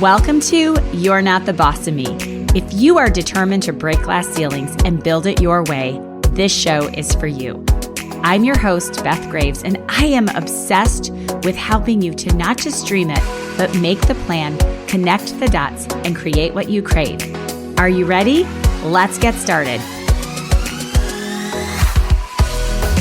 Welcome to You're Not the Boss of Me. If you are determined to break glass ceilings and build it your way, this show is for you. I'm your host, Beth Graves, and I am obsessed with helping you to not just dream it, but make the plan, connect the dots, and create what you crave. Are you ready? Let's get started.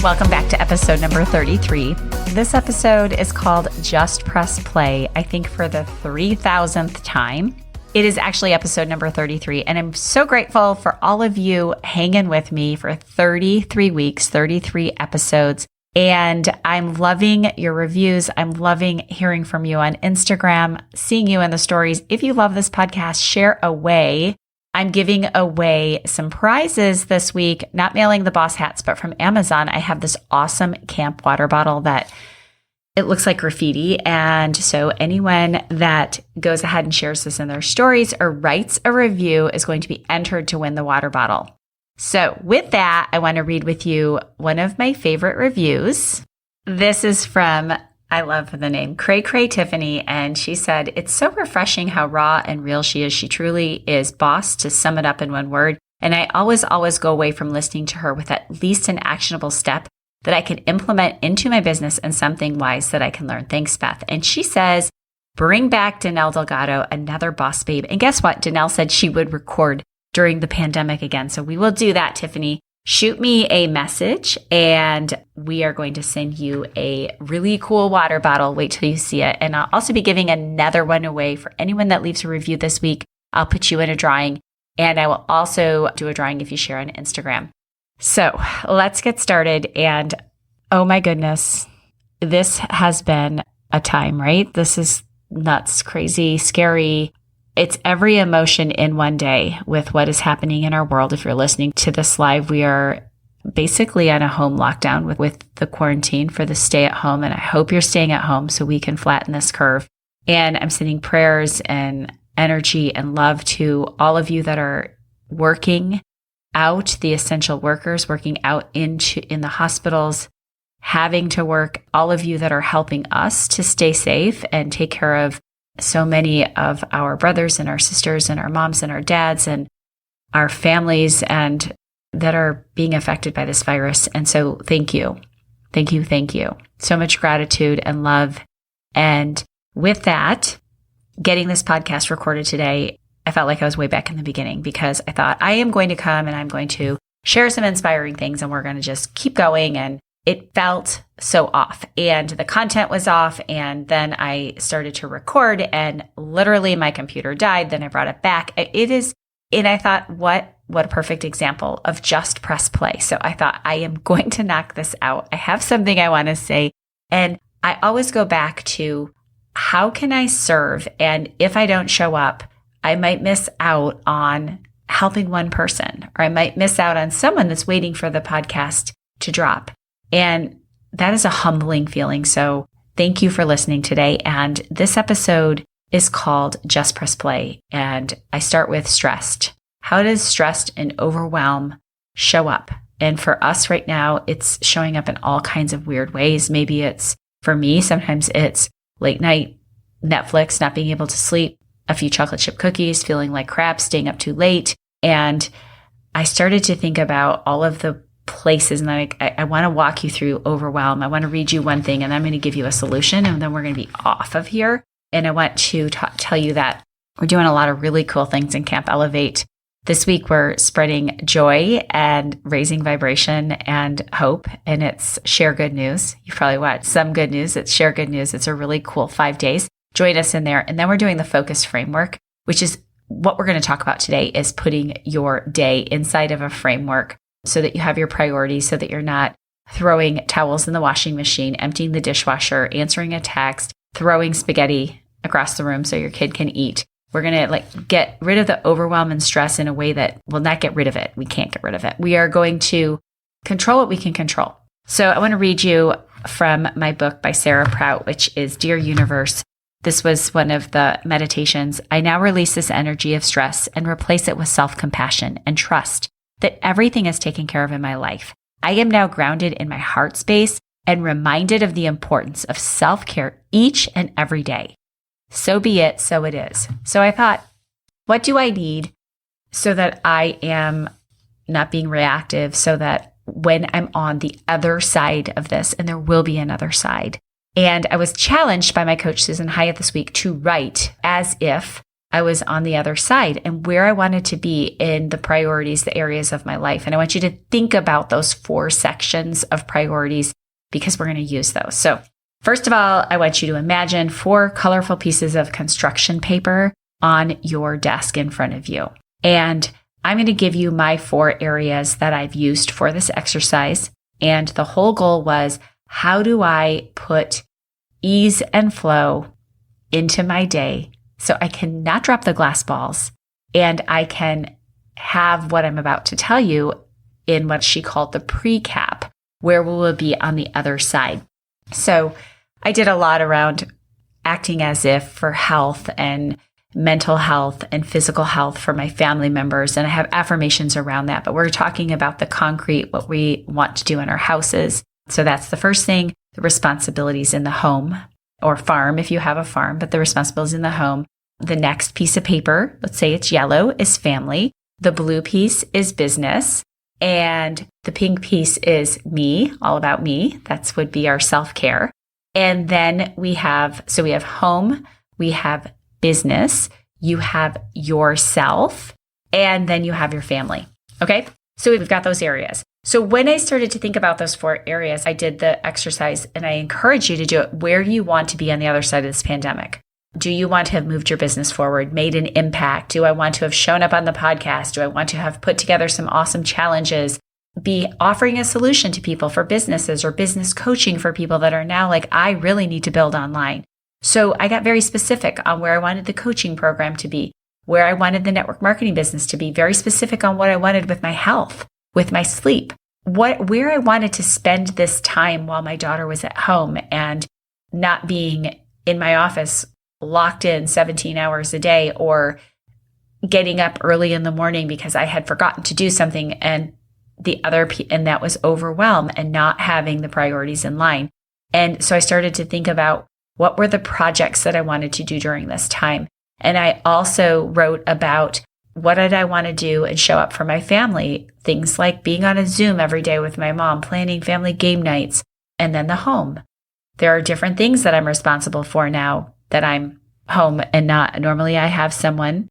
Welcome back to episode number 33. This episode is called Just Press Play, I think for the 3,000th time. It is actually episode number 33, and I'm so grateful for all of you hanging with me for 33 weeks, 33 episodes, and I'm loving your reviews. I'm loving hearing from you on Instagram, seeing you in the stories. If you love this podcast, share away. I'm giving away some prizes this week, not mailing the boss hats, but from Amazon. I have this awesome camp water bottle that it looks like graffiti. And so anyone that goes ahead and shares this in their stories or writes a review is going to be entered to win the water bottle. So with that, I want to read with you one of my favorite reviews. This is from, I love the name, Cray Cray Tiffany, and she said, "It's so refreshing how raw and real she is. She truly is boss, to sum it up in one word. And I always go away from listening to her with at least an actionable step that I can implement into my business and something wise that I can learn. Thanks, Beth." And she says, bring back Danelle Delgado, another boss babe. And guess what? Danelle said she would record during the pandemic again. So we will do that, Tiffany. Shoot me a message and we are going to send you a really cool water bottle. Wait till you see it. And I'll also be giving another one away for anyone that leaves a review this week. I'll put you in a drawing, and I will also do a drawing if you share on Instagram. So let's get started. And oh my goodness, this has been a time, right? This is nuts, crazy, scary. It's every emotion in one day with what is happening in our world. If you're listening to this live, we are basically on a home lockdown with the quarantine for the stay at home. And I hope you're staying at home so we can flatten this curve. And I'm sending prayers and energy and love to all of you that are working out, the essential workers working out in the hospitals, having to work, all of you that are helping us to stay safe and take care of so many of our brothers and our sisters and our moms and our dads and our families and that are being affected by this virus. And so thank you. Thank you. Thank you. So much gratitude and love. And with that, getting this podcast recorded today, I felt like I was way back in the beginning because I thought I am going to come and I'm going to share some inspiring things and we're going to just keep going. And it felt so off and the content was off. And then I started to record and literally my computer died. Then I brought it back. And I thought, what a perfect example of just press play. So I thought I am going to knock this out. I have something I want to say. And I always go back to how can I serve? And if I don't show up, I might miss out on helping one person, or I might miss out on someone that's waiting for the podcast to drop. And that is a humbling feeling. So thank you for listening today. And this episode is called Just Press Play. And I start with stressed. How does stressed and overwhelm show up? And for us right now, it's showing up in all kinds of weird ways. Maybe it's, for me, sometimes it's late night, Netflix, not being able to sleep, a few chocolate chip cookies, feeling like crap, staying up too late. And I started to think about all of the places, and I want to walk you through overwhelm. I want to read you one thing and I'm going to give you a solution and then we're going to be off of here. And I want to tell you that we're doing a lot of really cool things in Camp Elevate. This week, we're spreading joy and raising vibration and hope. And it's share good news. You probably watched some good news. It's share good news. It's a really cool 5 days. Join us in there. And then we're doing the focus framework, which is what we're going to talk about today, is putting your day inside of a framework so that you have your priorities, so that you're not throwing towels in the washing machine, emptying the dishwasher, answering a text, throwing spaghetti across the room so your kid can eat. We're going to get rid of the overwhelm and stress in a way that will not get rid of it. We can't get rid of it. We are going to control what we can control. So I want to read you from my book by Sarah Prout, which is Dear Universe. This was one of the meditations. I now release this energy of stress and replace it with self-compassion and trust that everything is taken care of in my life. I am now grounded in my heart space and reminded of the importance of self-care each and every day. So be it, so it is. So I thought, what do I need so that I am not being reactive, so that when I'm on the other side of this, and there will be another side. And I was challenged by my coach, Susan Hyatt, this week to write as if I was on the other side and where I wanted to be in the priorities, the areas of my life. And I want you to think about those 4 sections of priorities because we're going to use those. So first of all, I want you to imagine 4 colorful pieces of construction paper on your desk in front of you. And I'm going to give you my 4 areas that I've used for this exercise. And the whole goal was, how do I put ease and flow into my day so I can not drop the glass balls and I can have what I'm about to tell you in what she called the pre-cap, where we will be on the other side. So I did a lot around acting as if for health and mental health and physical health for my family members. And I have affirmations around that, but we're talking about the concrete, what we want to do in our houses. So that's the first thing, the responsibilities in the home or farm, if you have a farm, but the responsibilities in the home. The next piece of paper, let's say it's yellow, is family. The blue piece is business. And the pink piece is me, all about me. That would be our self-care. And then we have home, we have business, you have yourself, and then you have your family. Okay. So we've got those areas. So when I started to think about those 4 areas, I did the exercise and I encourage you to do it. Where do you want to be on the other side of this pandemic? Do you want to have moved your business forward, made an impact? Do I want to have shown up on the podcast? Do I want to have put together some awesome challenges? Be offering a solution to people for businesses or business coaching for people that are now like, I really need to build online. So I got very specific on where I wanted the coaching program to be, where I wanted the network marketing business to be, very specific on what I wanted with my health, with my sleep, where I wanted to spend this time while my daughter was at home and not being in my office locked in 17 hours a day or getting up early in the morning because I had forgotten to do something and that was overwhelm and not having the priorities in line. And so I started to think about what were the projects that I wanted to do during this time. And I also wrote about what did I want to do and show up for my family, things like being on a Zoom every day with my mom, planning family game nights, and then the home. There are different things that I'm responsible for now that I'm home and not. Normally I have someone,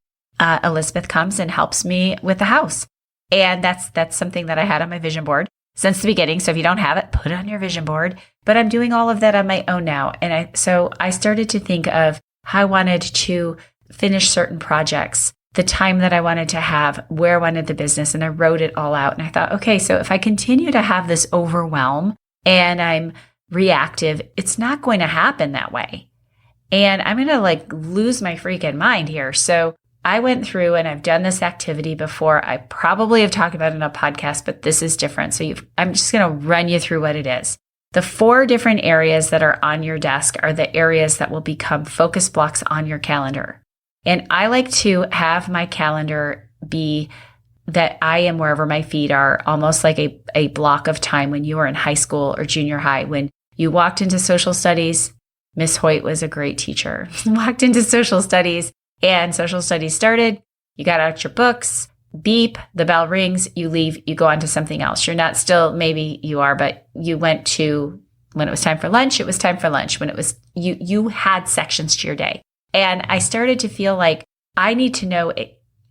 Elizabeth comes and helps me with the house. And that's something that I had on my vision board since the beginning. So if you don't have it, put it on your vision board. But I'm doing all of that on my own now. And so I started to think of how I wanted to finish certain projects, the time that I wanted to have, where I wanted the business, and I wrote it all out. And I thought, okay, so if I continue to have this overwhelm and I'm reactive, it's not going to happen that way. And I'm going to lose my freaking mind here. So I went through and I've done this activity before. I probably have talked about it in a podcast, but this is different. So I'm just going to run you through what it is. The 4 different areas that are on your desk are the areas that will become focus blocks on your calendar. And I like to have my calendar be that I am wherever my feet are, almost like a block of time when you were in high school or junior high. When you walked into social studies, Miss Hoyt was a great teacher. Walked into social studies and social studies started. You got out your books, beep, the bell rings, you leave, you go on to something else. You're not still, maybe you are, but you went to, when it was time for lunch, it was time for lunch. When it was, you had sections to your day. And I started to feel like I need to know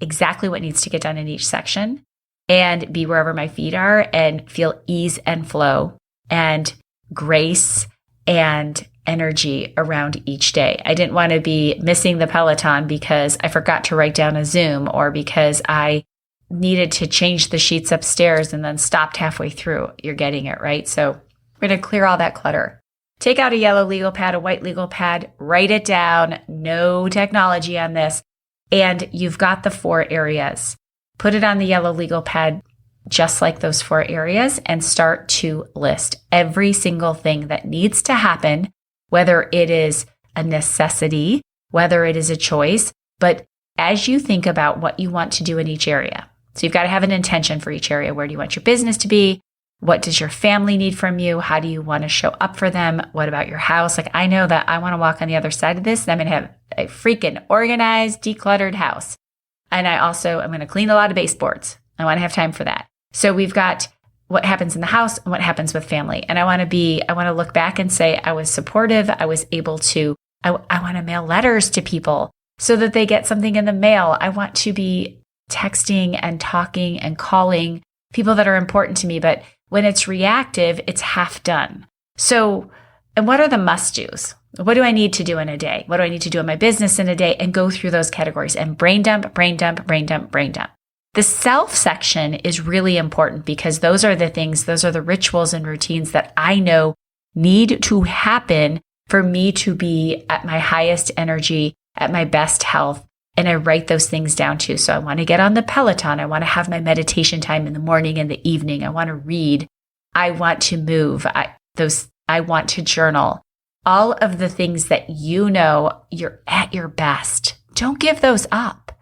exactly what needs to get done in each section and be wherever my feet are and feel ease and flow and grace and energy around each day. I didn't want to be missing the Peloton because I forgot to write down a Zoom or because I needed to change the sheets upstairs and then stopped halfway through. You're getting it, right? So we're going to clear all that clutter. Take out a yellow legal pad, a white legal pad, write it down. No technology on this. And you've got the 4 areas. Put it on the yellow legal pad, just like those 4 areas, and start to list every single thing that needs to happen, whether it is a necessity, whether it is a choice. But as you think about what you want to do in each area, so you've got to have an intention for each area. Where do you want your business to be? What does your family need from you? How do you want to show up for them? What about your house? Like, I know that I want to walk on the other side of this and I'm going to have a freaking organized, decluttered house. And I'm going to clean a lot of baseboards. I want to have time for that. So we've got what happens in the house and what happens with family. And I want to look back and say, I was supportive. I was able to, I want to mail letters to people so that they get something in the mail. I want to be texting and talking and calling people that are important to me. But when it's reactive, it's half done. So, and what are the must-dos? What do I need to do in a day? What do I need to do in my business in a day? And go through those categories and brain dump, brain dump, brain dump, brain dump. The self section is really important because those are the rituals and routines that I know need to happen for me to be at my highest energy, at my best health. And I write those things down too. So I want to get on the Peloton. I want to have my meditation time in the morning and the evening. I want to read. I want to move. I want to journal. All of the things that you know you're at your best. Don't give those up.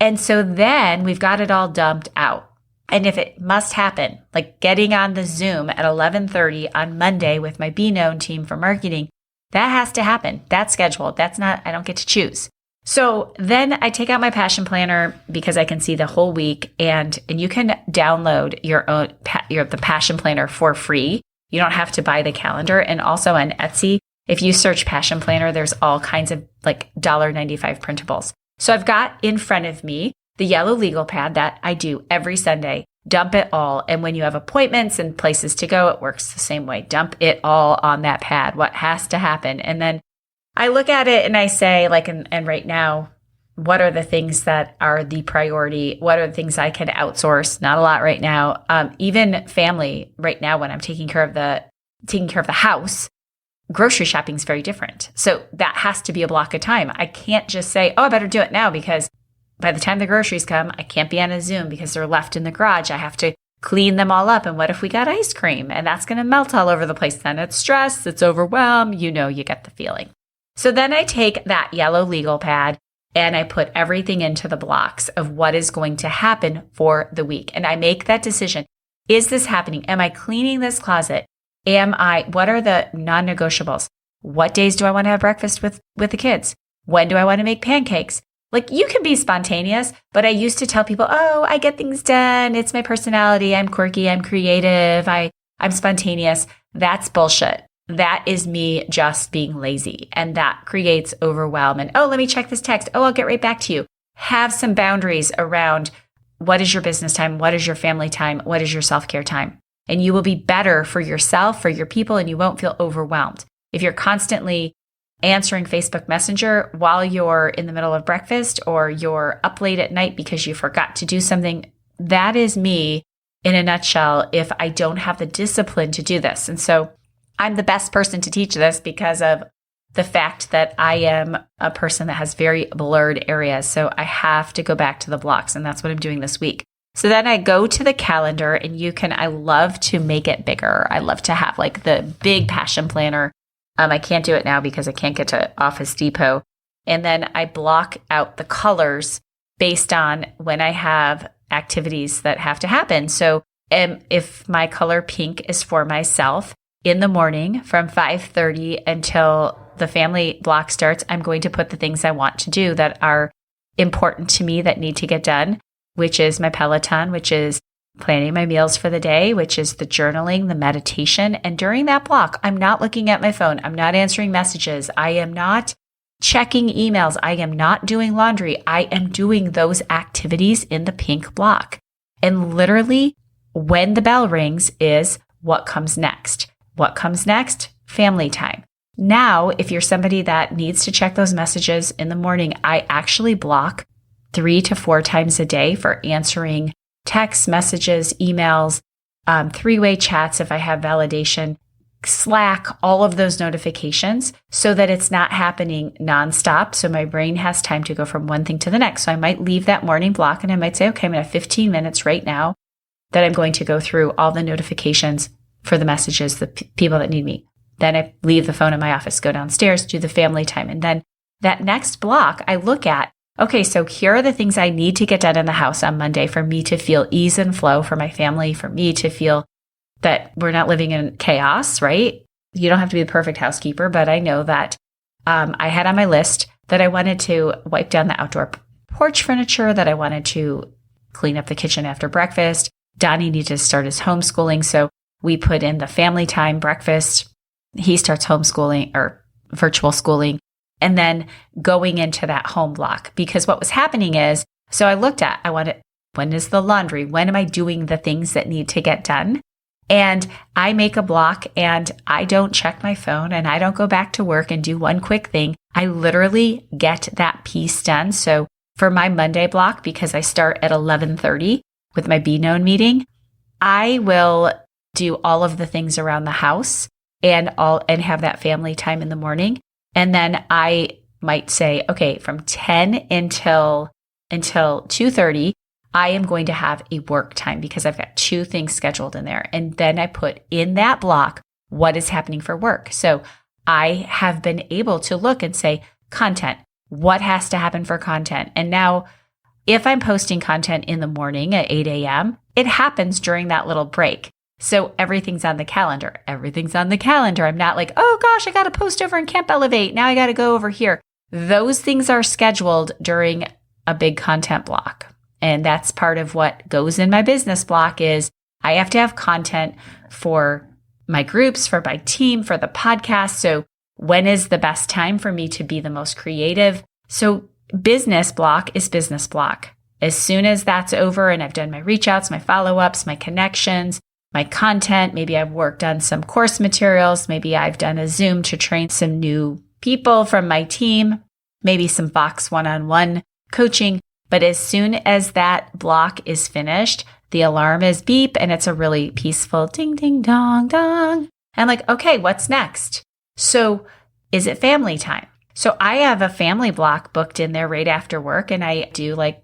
And so then we've got it all dumped out. And if it must happen, like getting on the Zoom at 11:30 on Monday with my Be Known team for marketing, that has to happen. That's scheduled. I don't get to choose. So then I take out my passion planner because I can see the whole week, and you can download the passion planner for free. You don't have to buy the calendar. And also on Etsy, if you search passion planner, there's all kinds of like $1.95 printables. So I've got in front of me the yellow legal pad that I do every Sunday. Dump it all. And when you have appointments and places to go, it works the same way. Dump it all on that pad. What has to happen? And then I look at it and I say, like, and right now, what are the things that are the priority? What are the things I can outsource? Not a lot right now. Even family right now, when I'm taking care of the house, grocery shopping is very different. So that has to be a block of time. I can't just say, oh, I better do it now because by the time the groceries come, I can't be on a Zoom because they're left in the garage. I have to clean them all up. And what if we got ice cream? And that's going to melt all over the place. Then it's stress, it's overwhelm. You get the feeling. So then I take that yellow legal pad and I put everything into the blocks of what is going to happen for the week. And I make that decision. Is this happening? Am I cleaning this closet? What are the non-negotiables? What days do I want to have breakfast with the kids? When do I want to make pancakes? Like, you can be spontaneous, but I used to tell people, oh, I get things done. It's my personality. I'm quirky. I'm creative. I'm spontaneous. That's bullshit. That is me just being lazy. And that creates overwhelm. And, oh, let me check this text. Oh, I'll get right back to you. Have some boundaries around what is your business time? What is your family time? What is your self-care time? And you will be better for yourself, for your people, and you won't feel overwhelmed. If you're constantly answering Facebook Messenger while you're in the middle of breakfast or you're up late at night because you forgot to do something, that is me in a nutshell if I don't have the discipline to do this. And so I'm the best person to teach this because of the fact that I am a person that has very blurred areas. So I have to go back to the blocks, and that's what I'm doing this week. So then I go to the calendar, and I love to make it bigger. I love to have like the big passion planner. I can't do it now because I can't get to Office Depot. And then I block out the colors based on when I have activities that have to happen. So if my color pink is for myself in the morning from 5:30 until the family block starts, I'm going to put the things I want to do that are important to me that need to get done, which is my Peloton, which is planning my meals for the day, which is the journaling, the meditation. And during that block, I'm not looking at my phone. I'm not answering messages. I am not checking emails. I am not doing laundry. I am doing those activities in the pink block. And literally, when the bell rings is what comes next. What comes next? Family time. Now, if you're somebody that needs to check those messages in the morning, I actually block 3 to 4 times a day for answering text messages, emails, 3-way chats if I have validation, Slack, all of those notifications so that it's not happening nonstop. So my brain has time to go from one thing to the next. So I might leave that morning block and I might say, okay, I'm going to have 15 minutes right now that I'm going to go through all the notifications for the messages, the people that need me. Then I leave the phone in my office, go downstairs, do the family time. And then that next block I look at, okay, so here are the things I need to get done in the house on Monday for me to feel ease and flow, for my family, for me to feel that we're not living in chaos, right? You don't have to be the perfect housekeeper, but I know that I had on my list that I wanted to wipe down the outdoor porch furniture, that I wanted to clean up the kitchen after breakfast. Donnie needed to start his homeschooling, so we put in the family time breakfast. He starts homeschooling or virtual schooling, and then going into that home block. Because what was happening is, so I looked at, when is the laundry? When am I doing the things that need to get done? And I make a block and I don't check my phone and I don't go back to work and do one quick thing. I literally get that piece done. So for my Monday block, because I start at 11:30 with my Be Known meeting, I will do all of the things around the house and have that family time in the morning. And then I might say, okay, from 10 until 2:30, I am going to have a work time because I've got 2 things scheduled in there. And then I put in that block what is happening for work. So I have been able to look and say, content, what has to happen for content? And now if I'm posting content in the morning at 8 a.m., it happens during that little break. So everything's on the calendar. Everything's on the calendar. I'm not like, oh gosh, I got to post over in Camp Elevate. Now I got to go over here. Those things are scheduled during a big content block. And that's part of what goes in my business block is I have to have content for my groups, for my team, for the podcast. So when is the best time for me to be the most creative? So business block is business block. As soon as that's over and I've done my reach outs, my follow-ups, my connections, my content, maybe I've worked on some course materials, maybe I've done a Zoom to train some new people from my team, maybe some Vox one-on-one coaching. But as soon as that block is finished, the alarm is beep and it's a really peaceful ding, ding, dong, dong. I'm like, okay, what's next? So is it family time? So I have a family block booked in there right after work. And I do I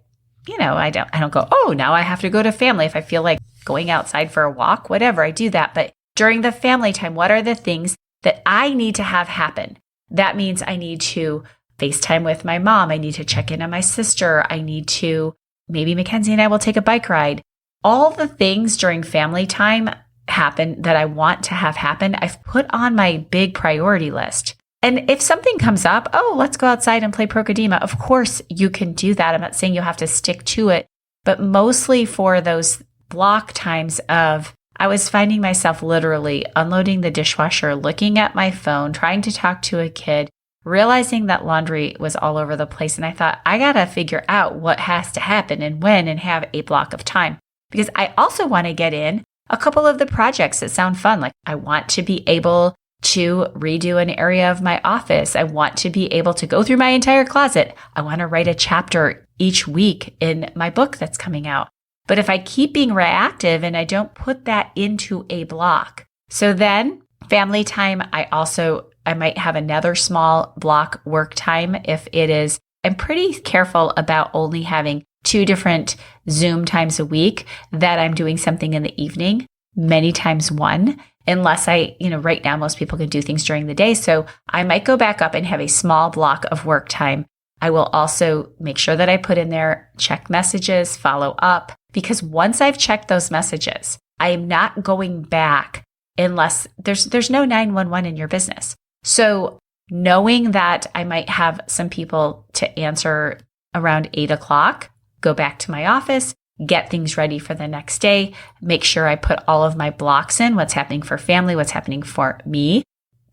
don't go, oh, now I have to go to family. If I feel like going outside for a walk, whatever, I do that. But during the family time, what are the things that I need to have happen? That means I need to FaceTime with my mom. I need to check in on my sister. I need to, maybe Mackenzie and I will take a bike ride. All the things during family time happen that I want to have happen, I've put on my big priority list. And if something comes up, oh, let's go outside and play Procodema. Of course you can do that. I'm not saying you have to stick to it, but mostly for those block times I was finding myself literally unloading the dishwasher, looking at my phone, trying to talk to a kid, realizing that laundry was all over the place. And I thought, I got to figure out what has to happen and when and have a block of time. Because I also want to get in a couple of the projects that sound fun. Like I want to be able to redo an area of my office. I want to be able to go through my entire closet. I want to write a chapter each week in my book that's coming out. But if I keep being reactive and I don't put that into a block, so then family time, I might have another small block work time if it is, I'm pretty careful about only having 2 different Zoom times a week that I'm doing something in the evening, many times 1, unless right now most people can do things during the day. So I might go back up and have a small block of work time. I will also make sure that I put in there, check messages, follow up, because once I've checked those messages, I am not going back unless there's no 911 in your business. So knowing that I might have some people to answer around 8 o'clock, go back to my office, get things ready for the next day, make sure I put all of my blocks in, what's happening for family, what's happening for me.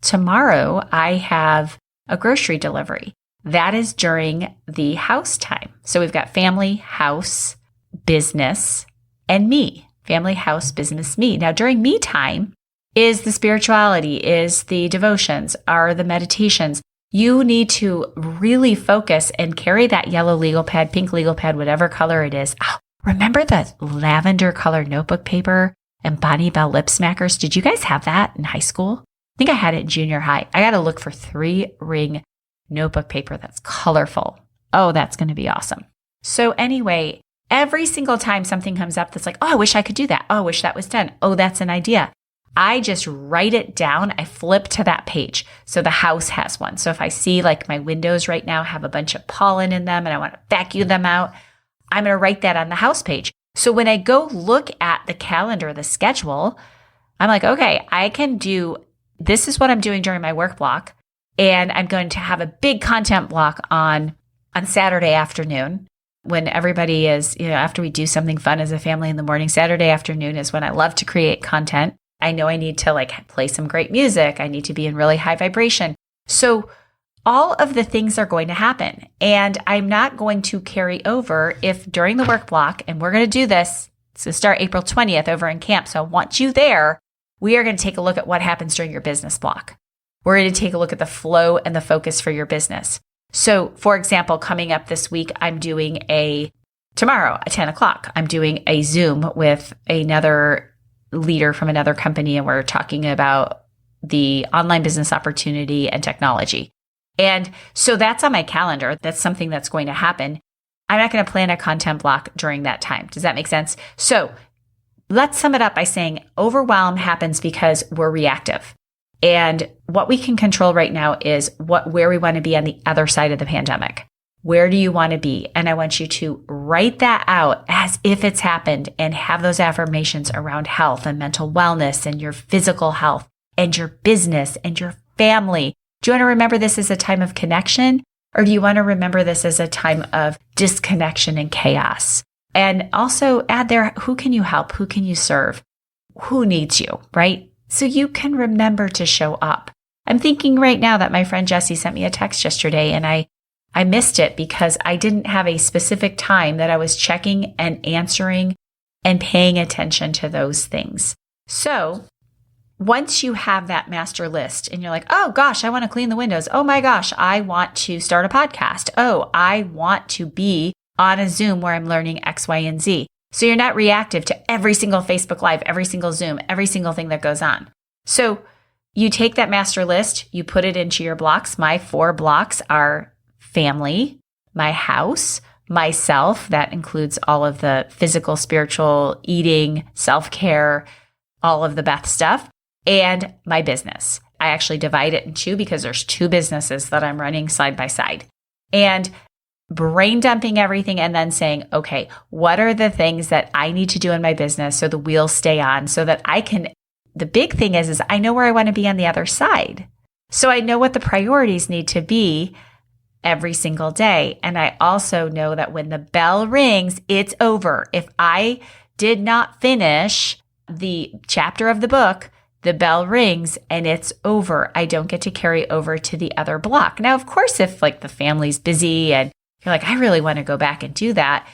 Tomorrow, I have a grocery delivery. That is during the house time. So we've got family, house, business, and me. Family, house, business, me. Now, during me time is the spirituality, is the devotions, are the meditations. You need to really focus and carry that yellow legal pad, pink legal pad, whatever color it is. Oh, remember the lavender color notebook paper and Bonnie Bell lip smackers? Did you guys have that in high school? I think I had it in junior high. I got to look for 3-ring notebook paper that's colorful. Oh, that's going to be awesome. So anyway, every single time something comes up that's like, oh, I wish I could do that. Oh, I wish that was done. Oh, that's an idea. I just write it down. I flip to that page. So the house has one. So if I see like my windows right now have a bunch of pollen in them and I want to vacuum them out, I'm going to write that on the house page. So when I go look at the calendar, the schedule, I'm like, okay, this is what I'm doing during my work block. And I'm going to have a big content block on Saturday afternoon when everybody is, after we do something fun as a family in the morning. Saturday afternoon is when I love to create content. I know I need to play some great music. I need to be in really high vibration. So all of the things are going to happen. And I'm not going to carry over if during the work block, and we're going to do this, it's going to start April 20th over in camp. So I want you there. We are going to take a look at what happens during your business block. We're going to take a look at the flow and the focus for your business. So for example, coming up this week, I'm doing tomorrow at 10 o'clock, I'm doing a Zoom with another leader from another company. And we're talking about the online business opportunity and technology. And so that's on my calendar. That's something that's going to happen. I'm not going to plan a content block during that time. Does that make sense? So let's sum it up by saying overwhelm happens because we're reactive. And what we can control right now is where we want to be on the other side of the pandemic. Where do you want to be? And I want you to write that out as if it's happened and have those affirmations around health and mental wellness and your physical health and your business and your family. Do you want to remember this as a time of connection, or do you want to remember this as a time of disconnection and chaos? And also add there, who can you help? Who can you serve? Who needs you, right? So you can remember to show up. I'm thinking right now that my friend Jessie sent me a text yesterday and I missed it because I didn't have a specific time that I was checking and answering and paying attention to those things. So once you have that master list and you're like, oh gosh, I want to clean the windows. Oh my gosh, I want to start a podcast. Oh, I want to be on a Zoom where I'm learning X, Y, and Z. So you're not reactive to every single Facebook Live, every single Zoom, every single thing that goes on. So you take that master list, you put it into your blocks. My 4 blocks are family, my house, myself. That includes all of the physical, spiritual, eating, self-care, all of the Beth stuff, and my business. I actually divide it in 2 because there's 2 businesses that I'm running side by side. And brain dumping everything and then saying, okay, what are the things that I need to do in my business so the wheels stay on so that I can, the big thing is I know where I want to be on the other side. So I know what the priorities need to be every single day. And I also know that when the bell rings, it's over. If I did not finish the chapter of the book, the bell rings and it's over. I don't get to carry over to the other block. Now, of course, if the family's busy and you're like, I really want to go back and do that,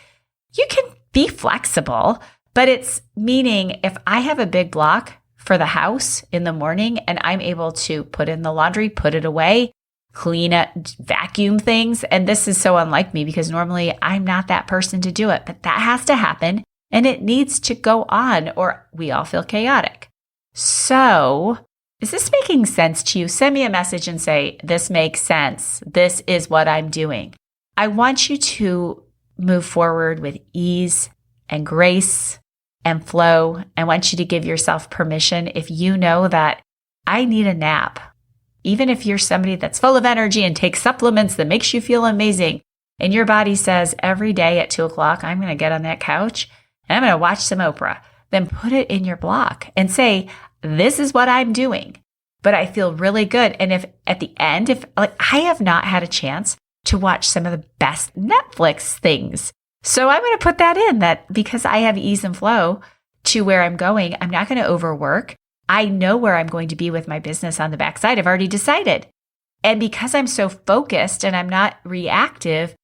you can be flexible, but it's meaning if I have a big block for the house in the morning and I'm able to put in the laundry, put it away, clean it, vacuum things. And this is so unlike me because normally I'm not that person to do it, but that has to happen and it needs to go on or we all feel chaotic. So is this making sense to you? Send me a message and say, this makes sense. This is what I'm doing. I want you to move forward with ease and grace and flow. I want you to give yourself permission if you know that I need a nap. Even if you're somebody that's full of energy and takes supplements that makes you feel amazing and your body says every day at 2 o'clock, I'm going to get on that couch and I'm going to watch some Oprah, then put it in your block and say, this is what I'm doing, but I feel really good. And if at the end, I have not had a chance to watch some of the best Netflix things. So I'm going to put that in that because I have ease and flow to where I'm going, I'm not going to overwork. I know where I'm going to be with my business on the backside. I've already decided. And because I'm so focused and I'm not reactive,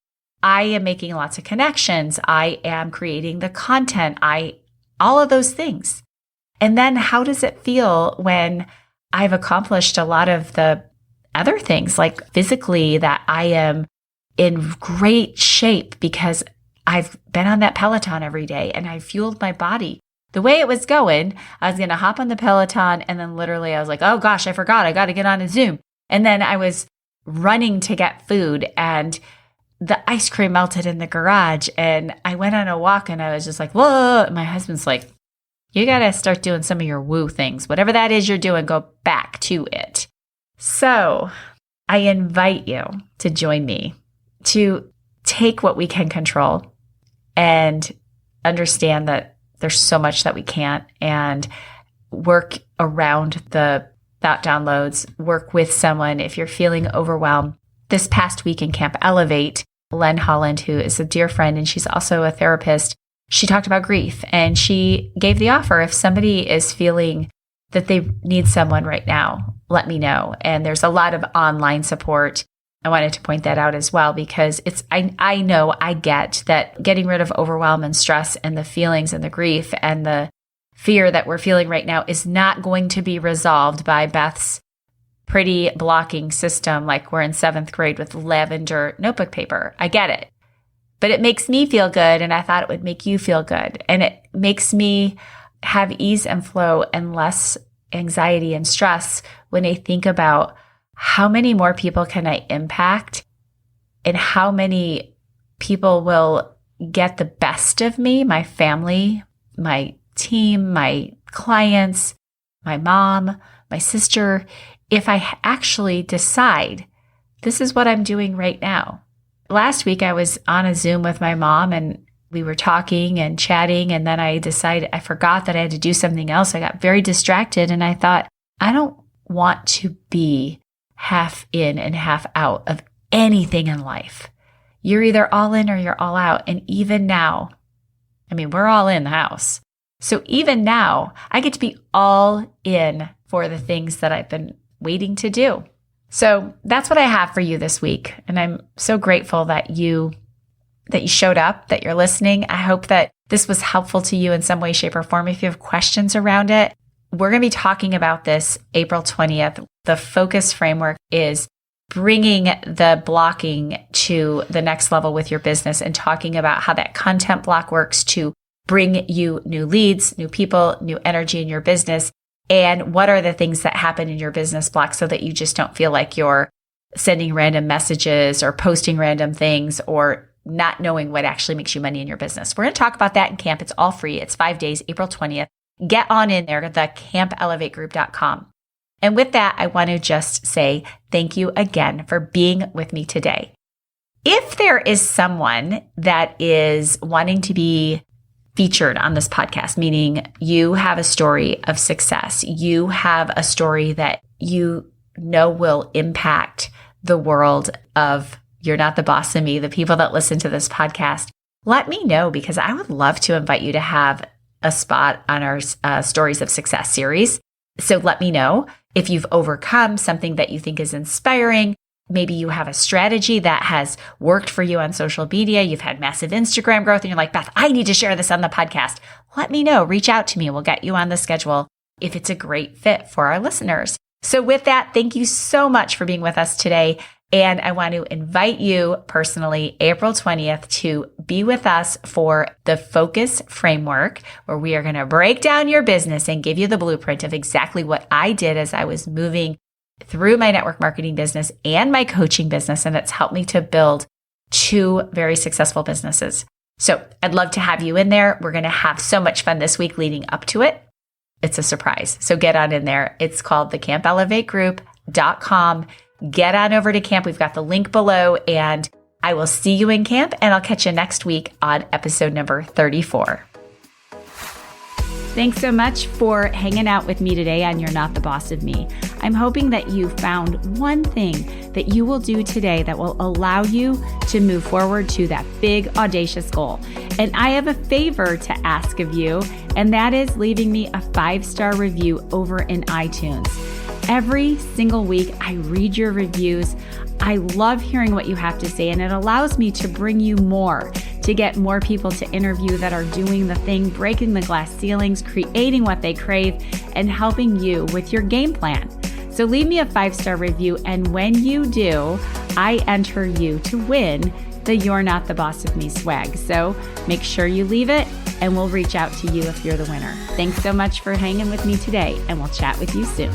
I am making lots of connections. I am creating the content. All of those things. And then how does it feel when I've accomplished a lot of the other things, like physically that I am in great shape because I've been on that Peloton every day and I fueled my body. The way it was going, I was going to hop on the Peloton and then literally I was like, oh gosh, I forgot. I got to get on a Zoom. And then I was running to get food and the ice cream melted in the garage and I went on a walk and I was just like, whoa. And my husband's like, you got to start doing some of your woo things. Whatever that is you're doing, go back to it. So I invite you to join me to take what we can control and understand that there's so much that we can't. And work around the thought downloads, work with someone if you're feeling overwhelmed. This past week in Camp Elevate, Len Holland, who is a dear friend and she's also a therapist, she talked about grief and she gave the offer, if somebody is feeling that they need someone right now, let me know. And there's a lot of online support. I wanted to point that out as well because I know I get that getting rid of overwhelm and stress and the feelings and the grief and the fear that we're feeling right now is not going to be resolved by Beth's pretty blocking system like we're in 7th grade with lavender notebook paper. I get it. But it makes me feel good, and I thought it would make you feel good. And it makes me have ease and flow and less anxiety and stress when I think about how many more people can I impact and how many people will get the best of me, my family, my team, my clients, my mom, my sister, if I actually decide this is what I'm doing right now. Last week, I was on a Zoom with my mom and we were talking and chatting. And then I decided I forgot that I had to do something else. I got very distracted and I thought, I don't want to be half in and half out of anything in life. You're either all in or you're all out. And even now, we're all in the house. So even now, I get to be all in for the things that I've been waiting to do. So that's what I have for you this week. And I'm so grateful that you showed up, that you're listening. I hope that this was helpful to you in some way, shape, or form. If you have questions around it, we're going to be talking about this April 20th. The focus framework is bringing the blocking to the next level with your business and talking about how that content block works to bring you new leads, new people, new energy in your business. And what are the things that happen in your business block so that you just don't feel like you're sending random messages or posting random things or not knowing what actually makes you money in your business. We're going to talk about that in camp. It's all free. It's 5 days, April 20th. Get on in there, the campelevategroup.com. And with that, I want to just say thank you again for being with me today. If there is someone that is wanting to be featured on this podcast, meaning you have a story of success, you have a story that you know will impact the world of You're Not the Boss of Me, the people that listen to this podcast, let me know because I would love to invite you to have a spot on our Stories of Success series. So let me know if you've overcome something that you think is inspiring. Maybe you have a strategy that has worked for you on social media. You've had massive Instagram growth and you're like, Beth, I need to share this on the podcast. Let me know. Reach out to me. We'll get you on the schedule if it's a great fit for our listeners. So with that, thank you so much for being with us today. And I want to invite you personally, April 20th, to be with us for the Focus Framework, where we are going to break down your business and give you the blueprint of exactly what I did as I was moving through my network marketing business and my coaching business. And it's helped me to build 2 very successful businesses. So I'd love to have you in there. We're going to have so much fun this week leading up to it. It's a surprise. So get on in there. It's called the campelevategroup.com. Get on over to camp. We've got the link below and I will see you in camp and I'll catch you next week on episode number 34. Thanks so much for hanging out with me today on You're Not the Boss of Me. I'm hoping that you found one thing that you will do today that will allow you to move forward to that big, audacious goal. And I have a favor to ask of you, and that is leaving me a 5-star review over in iTunes. Every single week, I read your reviews. I love hearing what you have to say, and it allows me to bring you more, to get more people to interview that are doing the thing, breaking the glass ceilings, creating what they crave, and helping you with your game plan. So leave me a 5-star review, and when you do, I enter you to win the You're Not the Boss of Me swag. So make sure you leave it, and we'll reach out to you if you're the winner. Thanks so much for hanging with me today, and we'll chat with you soon.